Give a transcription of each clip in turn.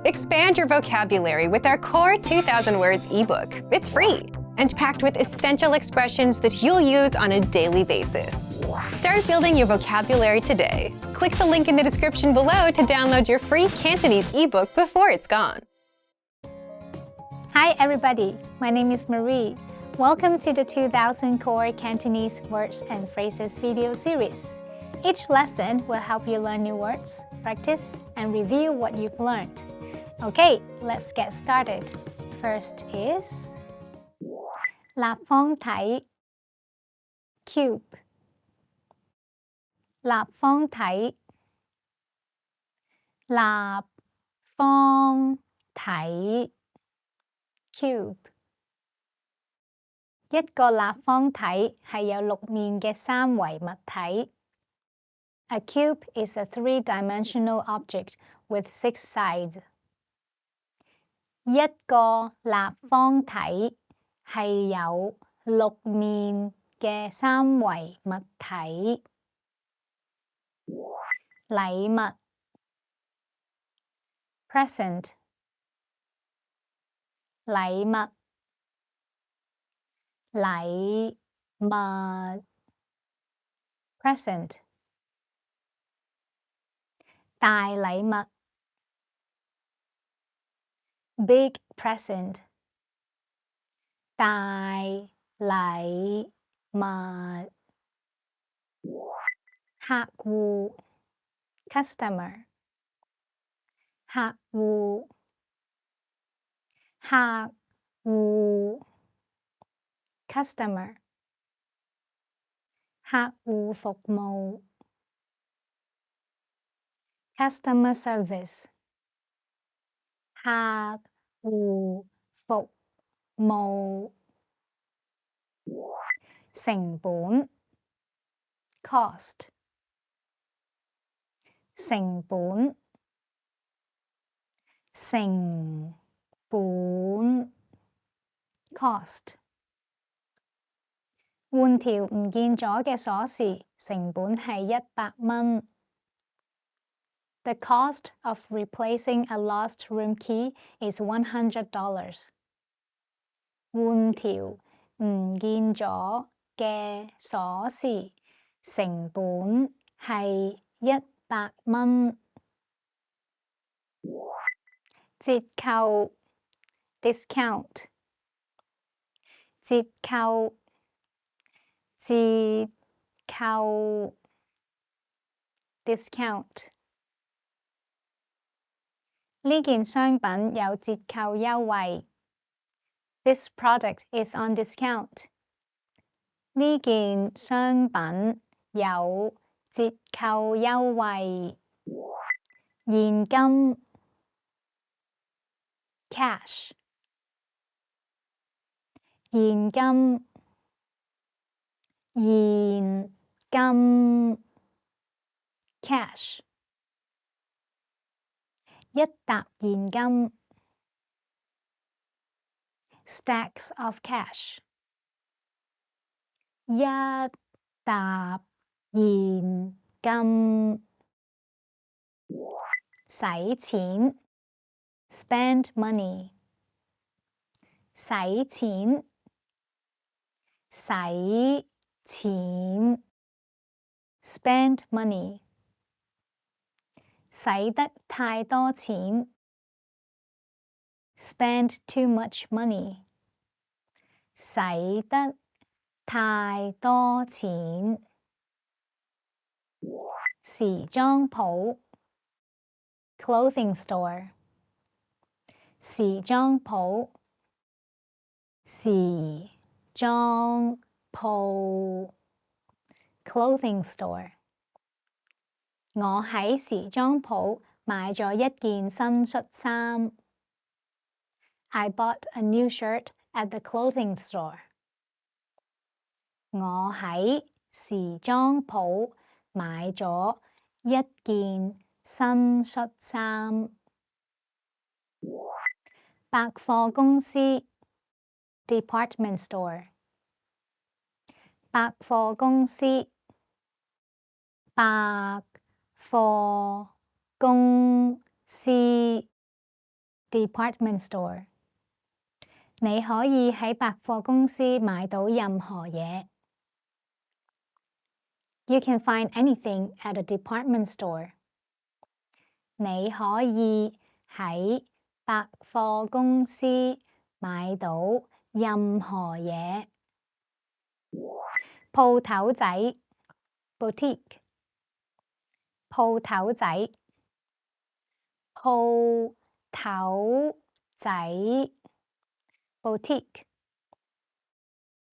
Expand your vocabulary with our Core 2000 Words ebook. It's free and packed with essential expressions that you'll use on a daily basis. Start building your vocabulary today. Click the link in the description below to download your free Cantonese ebook before it's gone. Hi everybody, my name is Marie. Welcome to the 2000 Core Cantonese Words and Phrases video series. Each lesson will help you learn new words, practice, and review what you've learned. Okay, let's get started. First is 立方體 cube 立方體立方體 cube 一個立方體係有6面嘅三維物體。A cube is a three-dimensional object with 6 sides. 一個立方體係有6面嘅三維物體。禮物 present 禮物禮物 present 大禮物 big present 大禮物客戶 customer 客戶客戶 customer 客戶服務 customer service 客戶服務成本 cost 成本成本 cost 換條唔見咗嘅鎖匙成本係100蚊。The cost of replacing a lost room key is $100. 換條唔見咗嘅鎖匙成本係100蚊。折扣 discount 折扣折扣 discount 呢件商品有折扣優惠。This product is on discount. 呢件商品有折扣優惠。現金 cash 現金現金 cash 一沓現金 stacks of cash 一沓現金使錢 spend money 使錢使錢 spend money 使得太多錢 spend too much money 使得太多錢時裝鋪 clothing store 時裝鋪時裝鋪 clothing store 我喺時裝鋪買咗一件新恤衫。I bought a new shirt at the clothing store. 我喺時裝鋪買咗一件新恤衫。百貨公司 department store 百貨公司百貨公司 department store. 你可以喺百貨公司買到任何嘢。You can find anything at a department store. 你可以喺百貨公司買到任何嘢。鋪頭仔 boutique 鋪頭仔鋪頭仔 boutique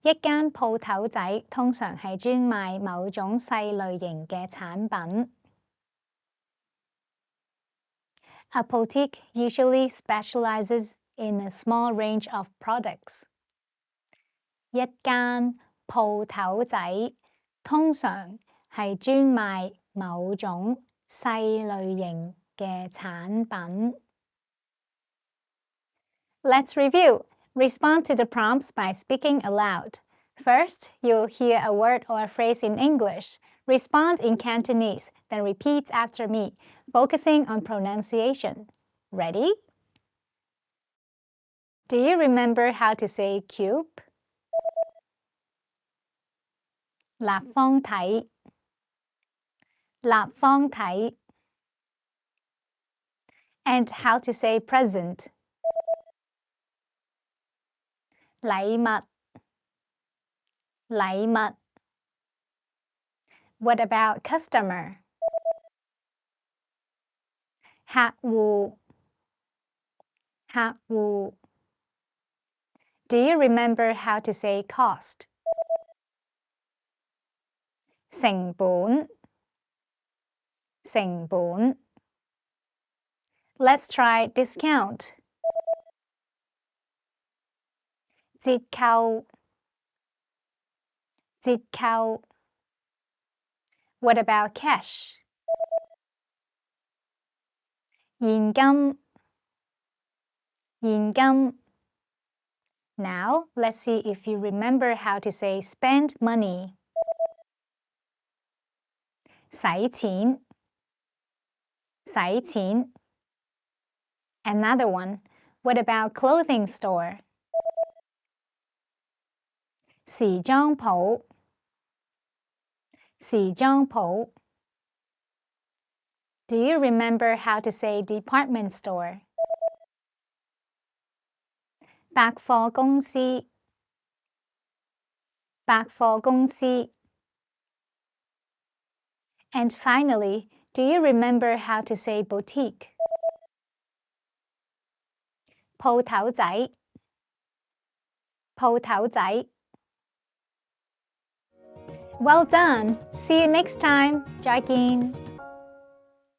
一間鋪頭仔通常係專賣某種細類型嘅產品。A boutique usually specializes in a small range of products. 一間鋪頭仔通常係專賣某種細類型嘅產品。Let's review. Respond to the prompts by speaking aloud. First, you'll hear a word or a phrase in English. Respond in Cantonese, then repeat after me, focusing on pronunciation. Ready? Do you remember how to say cube? 立方體立方體 And how to say present? 禮物禮物 What about customer? 客戶客戶 Do you remember how to say cost? 成本成本 Let's try discount. 折扣折扣 What about cash? 現金現金 Now, let's see if you remember how to say spend money. 使錢使錢 Another one. What about clothing store? 時裝鋪時裝鋪 Do you remember how to say department store? 百貨公司百貨公司 And finally, do you remember how to say boutique? 鋪頭仔鋪頭仔 Well done! See you next time! 再見